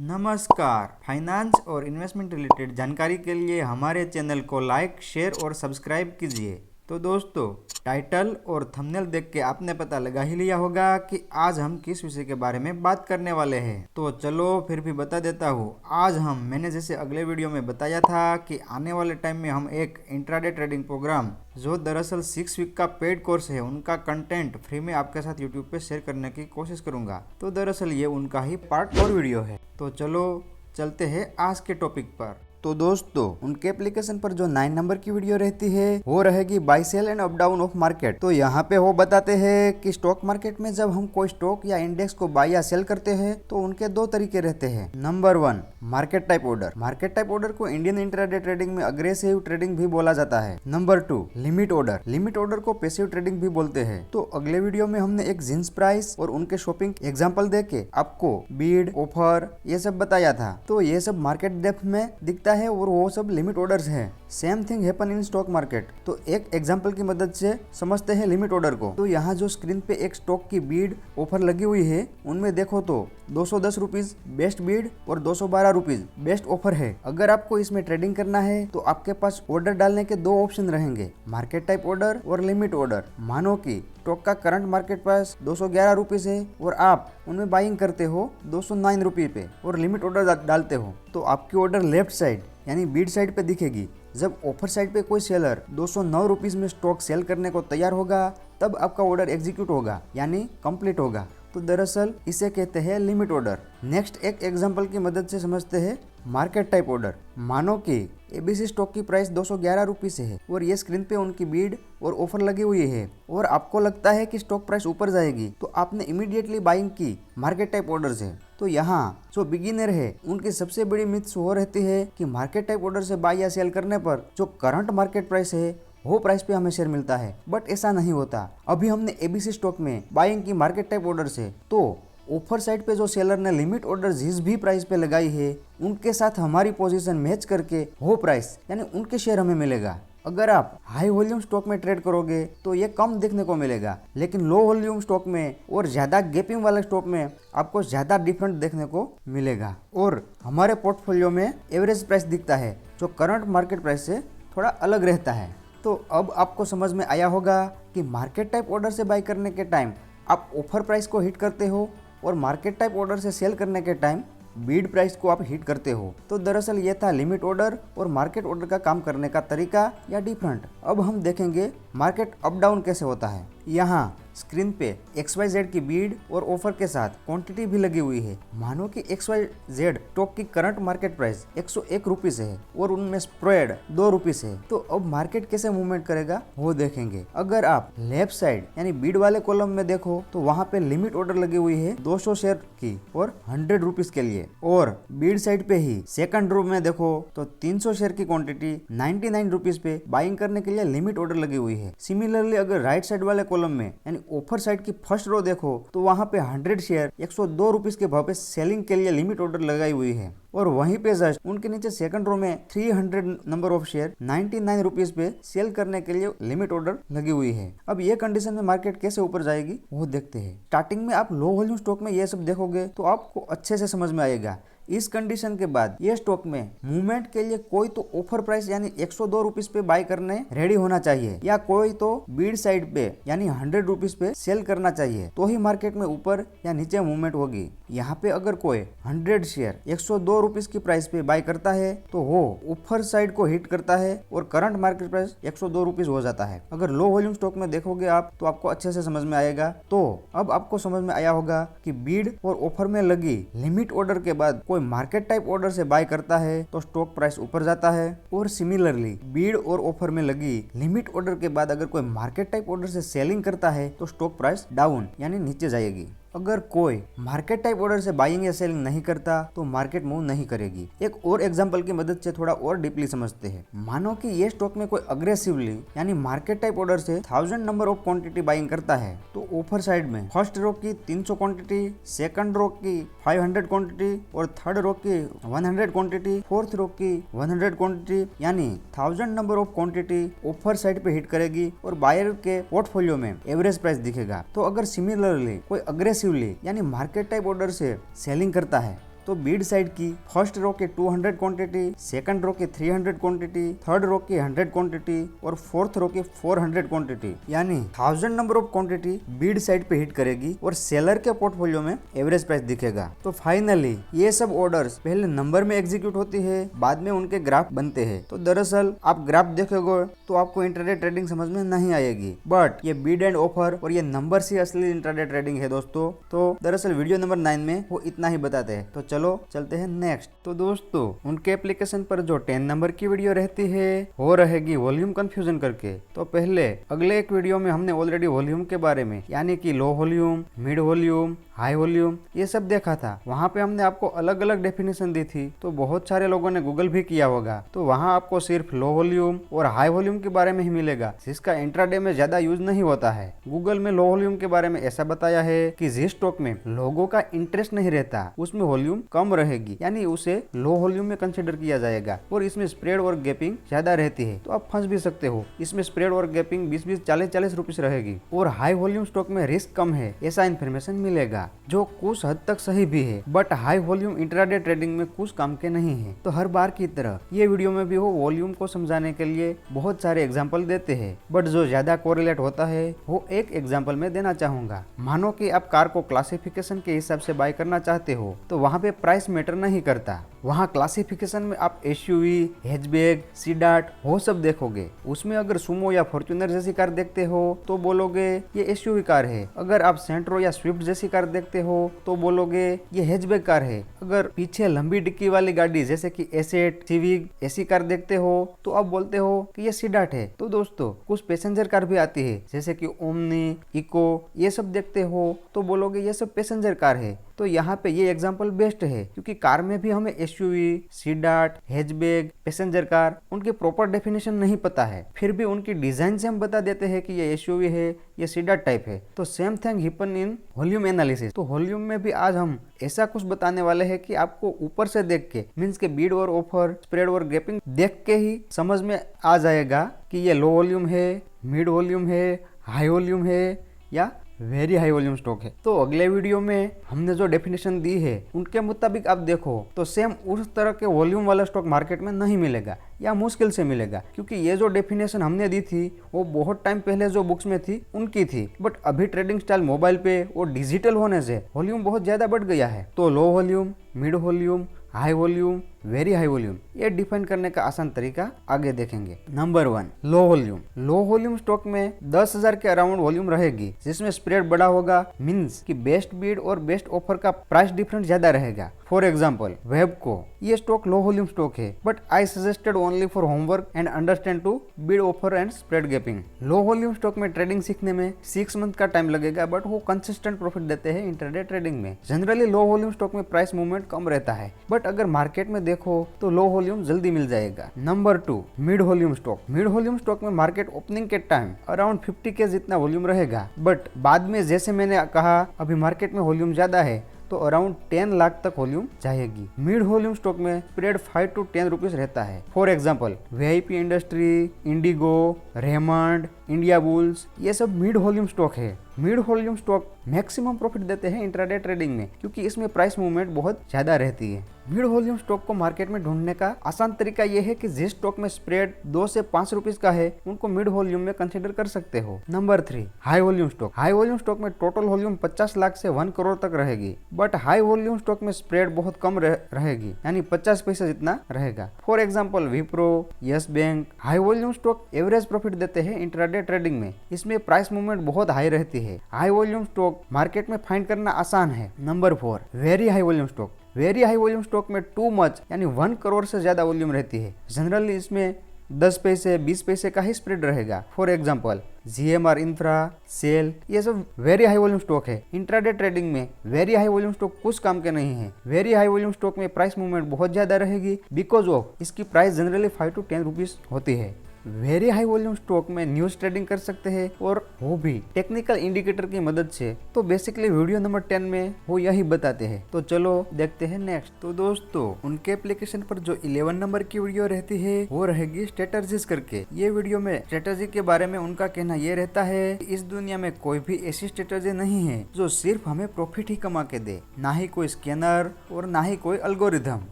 नमस्कार। फाइनेंस और investment related जानकारी के लिए हमारे चैनल को लाइक, शेयर और सब्सक्राइब कीजिए। तो दोस्तों, टाइटल और थंबनेल देख के आपने पता लगा ही लिया होगा कि आज हम किस विषय के बारे में बात करने वाले हैं। तो चलो फिर भी बता देता हूँ। आज मैंने जैसे अगले वीडियो में बताया था कि आने वाले टाइम में हम एक इंट्राडे ट्रेडिंग प्रोग्राम जो दरअसल 6 वीक का पेड कोर्स है, उनका कंटेंट फ्री में आपके साथ यूट्यूब पे शेयर करने की कोशिश करूंगा। तो दरअसल ये उनका ही पार्ट 4 वीडियो है। तो चलो चलते हैं आज के टॉपिक पर। तो दोस्तों, उनके एप्लीकेशन पर जो 9 नंबर की वीडियो रहती है वो रहेगी buy sell and up down of market. तो यहाँ पे वो बताते हैं कि स्टॉक मार्केट में जब हम कोई स्टॉक या इंडेक्स को बाय या सेल करते हैं तो उनके 2 तरीके रहते हैं। Number 1, market type order. Market type order को इंडियन इंट्राडे ट्रेडिंग में अग्रेसिव ट्रेडिंग भी बोला जाता है। Number 2, limit order. Limit order को पैसिव ट्रेडिंग भी बोलते हैं। तो अगले वीडियो में हमने एक जींस प्राइस और उनके शॉपिंग एग्जाम्पल देके आपको बीड, ऑफर ये सब बताया था। तो ये सब मार्केट डेप्थ में दिखता है और वो सब लिमिट ऑर्डर्स हैं। Same thing happen in stock market. तो एक एग्जांपल की मदद से समझते हैं लिमिट ऑर्डर को। तो यहाँ जो स्क्रीन पे एक स्टॉक की बीड ऑफर लगी हुई है, उनमें देखो तो 210 रुपीज बेस्ट बीड और 212 रुपीज बेस्ट ऑफर है। अगर आपको इसमें ट्रेडिंग करना है तो आपके पास ऑर्डर डालने के 2 ऑप्शन रहेंगे, मार्केट टाइप ऑर्डर और लिमिट ऑर्डर। मानो कि स्टॉक का करंट मार्केट प्राइस 211 रुपीज है और आप उनमें बाइंग करते हो 209 रुपये पे और लिमिट ऑर्डर डालते हो, तो आपकी ऑर्डर लेफ्ट साइड यानी बीड साइड पे दिखेगी। जब ऑफर साइड पे कोई सेलर 209 रुपीज में स्टॉक सेल करने को तैयार होगा तब आपका ऑर्डर एग्जीक्यूट होगा यानी कंप्लीट होगा। तो दरअसल इसे कहते हैं लिमिट ऑर्डर। नेक्स्ट एक एग्जांपल की मदद से समझते हैं मार्केट टाइप ऑर्डर। मानो कि एबीसी स्टॉक की प्राइस 211 रुपीज है और ये स्क्रीन पे उनकी बीड और ऑफर लगी हुई है और आपको लगता है कि स्टॉक प्राइस ऊपर जाएगी, तो आपने इमीडिएटली बाइंग की मार्केट टाइप ऑर्डर से। तो यहाँ जो बिगिनर है उनकी सबसे बड़ी मिथ्स वो रहती है कि मार्केट टाइप ऑर्डर से बाय या सेल करने पर जो करंट मार्केट प्राइस है वो प्राइस पे हमें शेयर मिलता है, बट ऐसा नहीं होता। अभी हमने एबीसी स्टॉक में बाइंग की मार्केट टाइप ऑर्डर से, तो ऑफर साइड पे जो सेलर ने लिमिट ऑर्डर जिस भी प्राइस पे लगाई है उनके साथ हमारी पोजीशन मैच करके वो प्राइस यानी उनके शेयर हमें मिलेगा। अगर आप हाई वॉल्यूम स्टॉक में ट्रेड करोगे तो ये कम देखने को मिलेगा, लेकिन लो वॉल्यूम स्टॉक में और ज्यादा गैपिंग वाले स्टॉक में आपको ज्यादा डिफरेंट देखने को मिलेगा। और हमारे पोर्टफोलियो में एवरेज प्राइस दिखता है जो करंट मार्केट प्राइस से थोड़ा अलग रहता है। तो अब आपको समझ में आया होगा कि मार्केट टाइप ऑर्डर से बाय करने के टाइम आप ऑफर प्राइस को हिट करते हो और मार्केट टाइप ऑर्डर से सेल करने के टाइम बीड प्राइस को आप हिट करते हो। तो दरअसल ये था लिमिट ऑर्डर और मार्केट ऑर्डर का काम करने का तरीका या डिफरेंट। अब हम देखेंगे मार्केट अप डाउन कैसे होता है। यहाँ स्क्रीन पे XYZ की बीड और ऑफर के साथ क्वांटिटी भी लगी हुई है। मानो कि XYZ स्टॉक की करंट मार्केट प्राइस 101 रुपीज है और उनमें स्प्रेड 2 रुपीज है। तो अब मार्केट कैसे मूवमेंट करेगा वो देखेंगे। अगर आप लेफ्ट साइड यानी बीड वाले कॉलम में देखो तो वहाँ पे लिमिट ऑर्डर लगी हुई है 200 शेयर की और 100 रुपीज के लिए, और बीड साइड पे ही सेकंड रो में देखो तो 300 शेयर की क्वांटिटी 99 रुपीज पे बाइंग करने के लिए लिमिट ऑर्डर लगी हुई है। सिमिलरली अगर राइट साइड वाले कॉलम में यानी ऑफर साइड की फर्स्ट रो देखो तो वहां पे 100 शेयर 102 रुपीज के भाव पे सेलिंग के लिए लिमिट ऑर्डर लगाई हुई है, और वहीं पे जस्ट उनके नीचे सेकंड रो में 300 नंबर ऑफ शेयर 99 रुपीज पे सेल करने के लिए लिमिट ऑर्डर लगी हुई है। अब ये कंडीशन में मार्केट कैसे ऊपर जाएगी वो देखते हैं। स्टार्टिंग में आप लो वॉल्यूम स्टॉक में ये सब देखोगे तो आपको अच्छे से समझ में आएगा। इस कंडीशन के बाद ये स्टॉक में मूवमेंट के लिए कोई तो ऑफर प्राइस यानी 102 रुपीज पे बाय करने रेडी होना चाहिए, या कोई तो बीड साइड पे यानी 100 रुपीज पे सेल करना चाहिए, तो ही मार्केट में ऊपर या नीचे मूवमेंट होगी। यहाँ पे अगर कोई 100 शेयर 102 रुपीज की प्राइस पे बाय करता है तो वो ऑफर साइड को हिट करता है और करंट मार्केट प्राइस 102 रुपीज हो जाता है। अगर लो वॉल्यूम स्टॉक में देखोगे आप तो आपको अच्छे से समझ में आएगा। तो अब आपको समझ में आया होगा कि बीड और ऑफर में लगी लिमिट ऑर्डर के बाद कोई मार्केट टाइप ऑर्डर से बाय करता है तो स्टॉक प्राइस ऊपर जाता है, और सिमिलरली बीड और ऑफर में लगी लिमिट ऑर्डर के बाद अगर कोई मार्केट टाइप ऑर्डर से सेलिंग करता है तो स्टॉक प्राइस डाउन यानी नीचे जाएगी। अगर कोई मार्केट टाइप ऑर्डर से बाइंग या सेलिंग नहीं करता तो मार्केट मूव नहीं करेगी। एक और एग्जांपल की मदद से थोड़ा और डीपली समझते हैं। मानो कि ये स्टॉक में कोई अग्रेसिवली यानी मार्केट टाइप ऑर्डर से 1000 नंबर ऑफ क्वांटिटी बाइंग करता है, तो ऑफर साइड में फर्स्ट रो की 300 क्वांटिटी, सेकंड रो की 500 क्वांटिटी और थर्ड रो की 100 क्वांटिटी, फोर्थ रो की 100 क्वांटिटी यानी 1000 number of quantity offer side पे हिट करेगी और बायर के पोर्टफोलियो में एवरेज प्राइस दिखेगा। तो अगर सिमिलरली कोई अग्रेसिवली यानी मार्केट टाइप ऑर्डर से सेलिंग करता है तो बीड साइड की फर्स्ट रो के 200 क्वांटिटी, सेकंड रो के 300 क्वांटिटी, थर्ड रो के 100 क्वांटिटी और फोर्थ रो के 400 क्वांटिटी, यानी 1000 number of quantity Beed side पे हिट करेगी और सेलर के पोर्टफोलियो में एवरेज प्राइस दिखेगा। तो फाइनली ये सब ऑर्डर्स पहले नंबर में एग्जीक्यूट होती है, बाद में उनके ग्राफ बनते हैं। तो दरअसल आप ग्राफ देखोगे तो आपको इंट्राडे ट्रेडिंग समझ में नहीं आएगी, बट ये बीड एंड ऑफर और ये नंबर से असली इंट्राडे ट्रेडिंग है दोस्तों। तो दरअसल वीडियो नंबर 9 में वो इतना ही बताते हैं। तो चलो चलते हैं नेक्स्ट। तो दोस्तों उनके एप्लीकेशन पर जो 10 नंबर की वीडियो रहती है वो रहेगी वॉल्यूम कंफ्यूजन करके। तो पहले अगले एक वीडियो में हमने ऑलरेडी वॉल्यूम के बारे में, यानी कि low volume, mid volume, high volume, ये सब देखा था। वहाँ पे हमने आपको अलग अलग डेफिनेशन दी थी, तो बहुत सारे लोगों ने गूगल भी किया होगा। तो वहाँ आपको सिर्फ लो वॉल्यूम और हाई वॉल्यूम के बारे में ही मिलेगा, जिसका इंट्राडे में ज्यादा यूज नहीं होता है। गूगल में लो वॉल्यूम के बारे में ऐसा बताया है कि जिस स्टॉक में लोगों का इंटरेस्ट नहीं रहता उसमें वॉल्यूम कम रहेगी, यानी उसे लो वॉल्यूम में कंसिडर किया जाएगा, और इसमें स्प्रेड और गैपिंग ज्यादा रहती है, तो आप फंस भी सकते हो। इसमें स्प्रेड और गैपिंग 20-20, 40-40 रुपीज रहेगी। और हाई वॉल्यूम स्टॉक में रिस्क कम है, ऐसा इन्फॉर्मेशन मिलेगा, जो कुछ हद तक सही भी है, but high volume intraday trading में कुछ काम के नहीं है। तो हर बार की तरह ये वीडियो में भी वो वॉल्यूम को समझाने के लिए बहुत सारे एग्जांपल देते हैं, बट जो ज्यादा कोरिलेट होता है वो एक एग्जांपल में देना चाहूंगा। मानो कि आप कार को क्लासिफिकेशन के हिसाब से बाय करना चाहते हो, तो वहाँ पे प्राइस मैटर नहीं करता। वहाँ क्लासिफिकेशन में आप एसयूवी, हैचबैक, सीडाट वो सब देखोगे। उसमें अगर सुमो या फॉर्च्यूनर जैसी कार देखते हो तो बोलोगे ये एसयूवी कार है। अगर आप सेंट्रो या स्विफ्ट जैसी कार देखते हो तो बोलोगे ये हैचबैक कार है। अगर पीछे लंबी डिक्की वाली गाड़ी जैसे कि एसेट, सिविक ऐसी कार देखते हो तो आप बोलते हो कि ये सीडाट है। तो दोस्तों कुछ पैसेंजर कार भी आती है जैसे कि ओमनी, इको, ये सब देखते हो तो बोलोगे ये सब पैसेंजर कार है। तो यहाँ पे ये एग्जांपल बेस्ट है, क्योंकि कार में भी हमें एसयूवी, सीडाट, हैचबैक, पैसेंजर कार उनकी प्रॉपर डेफिनेशन नहीं पता है, फिर भी उनकी डिजाइन से हम बता देते हैं कि ये एसयूवी है, ये सीडाट टाइप है। तो same thing happen in volume analysis. तो वॉल्यूम में भी आज हम ऐसा कुछ बताने वाले हैं कि आपको ऊपर से देख के, मीन्स के बीड और ऑफर, स्प्रेड और गैपिंग देख के ही समझ में आ जाएगा कि ये लो वॉल्यूम है, मिड वॉल्यूम है, हाई वॉल्यूम है या वेरी हाई वॉल्यूम स्टॉक है। तो अगले वीडियो में हमने जो डेफिनेशन दी है उनके मुताबिक आप देखो तो सेम उस तरह के वॉल्यूम वाला स्टॉक मार्केट में नहीं मिलेगा, या मुश्किल से मिलेगा, क्योंकि ये जो डेफिनेशन हमने दी थी वो बहुत टाइम पहले जो बुक्स में थी उनकी थी। बट अभी ट्रेडिंग स्टाइल मोबाइल पे और डिजिटल होने से वॉल्यूम बहुत ज्यादा बढ़ गया है। तो low volume, mid volume, high volume, very high volume, ये डिफाइन करने का आसान तरीका आगे देखेंगे। Number 1, low volume. लो वॉल्यूम स्टॉक में 10,000 के अराउंड वॉल्यूम रहेगी, जिसमें स्प्रेड बड़ा होगा, मींस कि बेस्ट बीड और बेस्ट ऑफर का प्राइस डिफरेंस ज्यादा रहेगा। फॉर एग्जाम्पल वेबको, ये स्टॉक लो वॉल्यूम स्टॉक है, but I suggested only for homework and understand to bid offer and spread gapping. Low volume stock में ट्रेडिंग सीखने में 6 मंथ का टाइम लगेगा, बट वो कंसिस्टेंट प्रॉफिट देते हैं इंट्राडे ट्रेडिंग में। जनरली लो वॉल्यूम स्टॉक में प्राइस मूवमेंट कम रहता है, बट अगर मार्केट में देखो तो लो वॉल्यूम जल्दी मिल जाएगा। Number 2, mid volume stock. Mid volume stock में मार्केट ओपनिंग के टाइम अराउंड 50 के जितना वॉल्यूम रहेगा, बट बाद में जैसे मैंने कहा अभी मार्केट में वॉल्यूम ज्यादा है तो अराउंड 10 लाख तक वॉल्यूम जाएगी। मिड वॉल्यूम स्टॉक में स्प्रेड 5 to 10 रुपीज रहता है। For example VIP industry, Indigo, Raymond, India bulls, ये सब मिड वॉल्यूम स्टॉक है। Mid volume stock maximum profit देते हैं इंट्राडे ट्रेडिंग में, क्योंकि इसमें प्राइस मूवमेंट बहुत ज्यादा रहती है। मिड वॉल्यूम स्टॉक को मार्केट में ढूंढने का आसान तरीका यह है कि जिस स्टॉक में स्प्रेड 2 से 5 रुपीज का है उनको मिड वॉल्यूम में कंसिडर कर सकते हो। Number 3, high volume stock. High volume stock में टोटल वॉल्यूम 50 लाख से 1 करोड़ तक रहेगी, बट हाई वॉल्यूम स्टॉक में स्प्रेड बहुत कम रहेगी, यानी 50 पैसे जितना रहेगा। For example Wipro, yes bank. High volume stock average profit देते हैं इंट्राडे ट्रेडिंग में, इसमें प्राइस मूवमेंट बहुत हाई रहती है। हाई वॉल्यूम स्टॉक मार्केट में फाइंड करना आसान है। Number 4, very high volume stock. Very high volume stock में टू मच यानी 1 करोड़ से ज्यादा वॉल्यूम रहती है। जनरली इसमें 10 पैसे 20 पैसे का ही स्प्रेड रहेगा। For example GMR infra, SAIL, ये सब वेरी हाई वॉल्यूम स्टॉक है। इंट्राडे ट्रेडिंग में वेरी हाई वॉल्यूम स्टॉक कुछ काम के नहीं है। वेरी हाई वॉल्यूम स्टॉक में प्राइस मूवमेंट बहुत ज्यादा रहेगी, बिकॉज ऑफ इसकी प्राइस जनरली 5 to 10 रुपीज होती है। वेरी हाई वॉल्यूम स्टॉक में न्यूज ट्रेडिंग कर सकते हैं और वो भी टेक्निकल इंडिकेटर की मदद से। तो बेसिकली वीडियो नंबर 10 में वो यही बताते हैं। तो चलो देखते हैं नेक्स्ट। तो दोस्तों उनके एप्लीकेशन पर जो 11 नंबर की वीडियो रहती है वो रहेगी स्ट्रेटजीज करके। ये वीडियो में स्ट्रेटजी के बारे में उनका कहना ये रहता है कि इस दुनिया में कोई भी ऐसी स्ट्रेटजी नहीं है जो सिर्फ हमें प्रॉफिट ही कमा के दे, ना ही कोई स्कैनर और ना ही कोई एल्गोरिथम।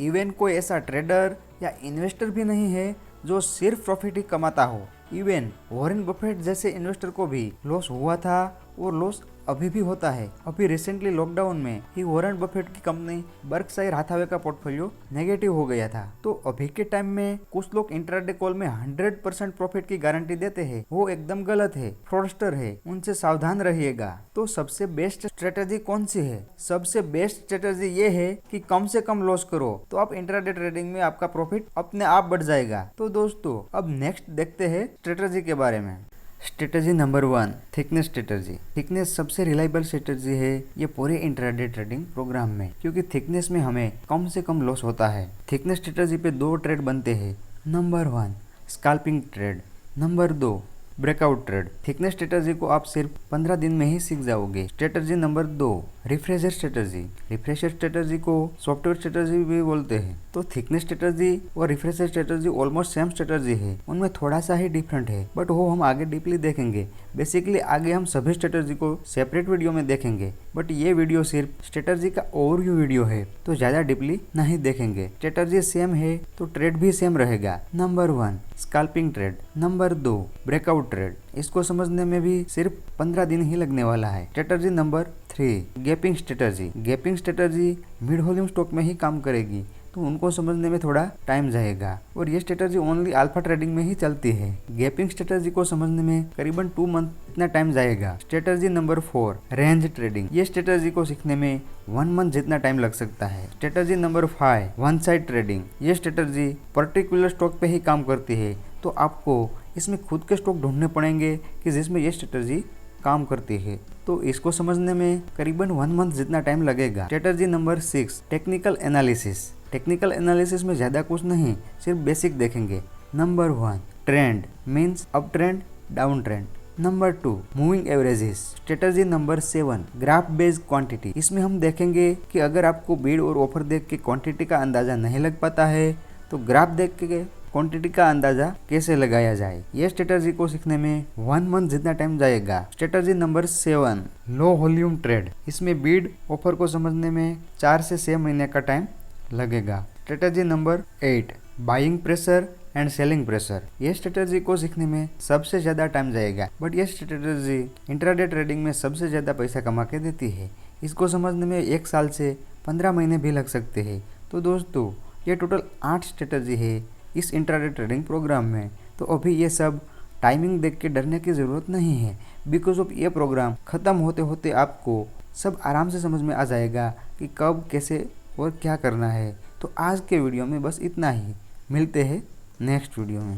इवन कोई ऐसा ट्रेडर या इन्वेस्टर भी नहीं है जो सिर्फ प्रॉफिट ही कमाता हो। इवन वॉरेन बफेट जैसे इन्वेस्टर को भी लॉस हुआ था और लॉस अभी भी होता है। अभी रिसेंटली लॉकडाउन में ही वॉरेन बफेट की कंपनी बर्कशायर हैथवे का पोर्टफोलियो नेगेटिव हो गया था। तो अभी के टाइम में कुछ लोग इंट्राडे कॉल में 100% प्रॉफिट की गारंटी देते हैं, वो एकदम गलत है, फ्रॉडस्टर है, उनसे सावधान रहिएगा। तो सबसे बेस्ट स्ट्रेटेजी कौन सी है? सबसे बेस्ट स्ट्रेटेजी ये है कि कम से कम लॉस करो, तो आप इंट्राडे ट्रेडिंग में आपका प्रॉफिट अपने आप बढ़ जाएगा। तो दोस्तों अब नेक्स्ट देखते हैं स्ट्रेटेजी के बारे में। Strategy number 1, thickness strategy. Thickness सबसे रिलायबल स्ट्रेटजी है ये पूरे इंट्राडे ट्रेडिंग प्रोग्राम में, क्योंकि थिकनेस में हमें कम से कम लॉस होता है। थिकनेस स्ट्रेटजी पे 2 ट्रेड बनते हैं। Number 1 scalping trade, number 2 breakout trade. Thickness strategy को आप सिर्फ 15 दिन में ही सीख जाओगे। Strategy number 2 refresher strategy. Refresher strategy को सॉफ्टवेयर स्ट्रेटजी भी बोलते हैं। तो थिकनेस स्ट्रेटजी और refresher strategy almost same strategy है, उनमें थोड़ा सा ही डिफरेंट है, बट वो हम आगे डीपली देखेंगे। बेसिकली आगे हम सभी स्ट्रेटजी को सेपरेट वीडियो में देखेंगे, बट ये वीडियो सिर्फ स्ट्रेटजी का ओवरव्यू वीडियो है, तो ज्यादा डीपली नहीं देखेंगे। स्ट्रेटजी सेम है तो ट्रेड भी सेम रहेगा। Number 1 scalping trade, number 2 breakout trade. इसको समझने में भी सिर्फ 15 दिन ही लगने वाला है। Strategy number 3 gapping strategy. Gapping strategy mid volume stock में ही काम करेगी, तो उनको समझने में थोड़ा टाइम जाएगा, और ये स्ट्रेटजी ओनली अल्फा ट्रेडिंग में ही चलती है। गैपिंग स्ट्रेटजी को समझने में करीबन 2 मंथ इतना टाइम जाएगा। Strategy number 4 range trading. ये स्ट्रेटजी को सीखने में 1 मंथ जितना टाइम लग सकता है। Strategy number 5 one side trading. ये स्ट्रेटजी पर्टिकुलर स्टॉक पे ही काम करती है, तो आपको इसमें खुद के स्टॉक ढूंढने पड़ेंगे कि जिसमें ये स्ट्रेटजी काम करती है, तो इसको समझने में करीबन 1 मंथ जितना टाइम लगेगा। Strategy number 6 technical analysis. Technical analysis में ज़्यादा कुछ नहीं, सिर्फ बेसिक देखेंगे। Number 1 trend means up trend down trend. Number 2 moving averages. Strategy number 7 graph based quantity. इसमें हम देखेंगे कि अगर आपको बीड और ऑफर देख के क्वांटिटी का अंदाजा नहीं लग पाता है, तो ग्राफ देख के क्वांटिटी का अंदाजा कैसे लगाया जाए। ये स्ट्रेटजी को सीखने में 1 मंथ जितना टाइम जाएगा। Strategy number 7 low volume trade. इसमें बीड ऑफर को समझने में 4 से 6 महीने का टाइम लगेगा। Strategy number 8 buying pressure and selling pressure. ये स्ट्रेटजी को सीखने में सबसे ज़्यादा टाइम जाएगा, बट ये स्ट्रेटजी इंट्राडे ट्रेडिंग में सबसे ज़्यादा पैसा कमा के देती है। इसको समझने में 1 साल से 15 महीने भी लग सकते हैं। तो दोस्तों ये टोटल 8 स्ट्रेटजी है इस इंट्राडे ट्रेडिंग प्रोग्राम में। तो अभी ये सब टाइमिंग देख के डरने की ज़रूरत नहीं है, बिकॉज ऑफ ये प्रोग्राम ख़त्म होते होते आपको सब आराम से समझ में आ जाएगा कि कब कैसे और क्या करना है। तो आज के वीडियो में बस इतना ही, मिलते हैं नेक्स्ट वीडियो में।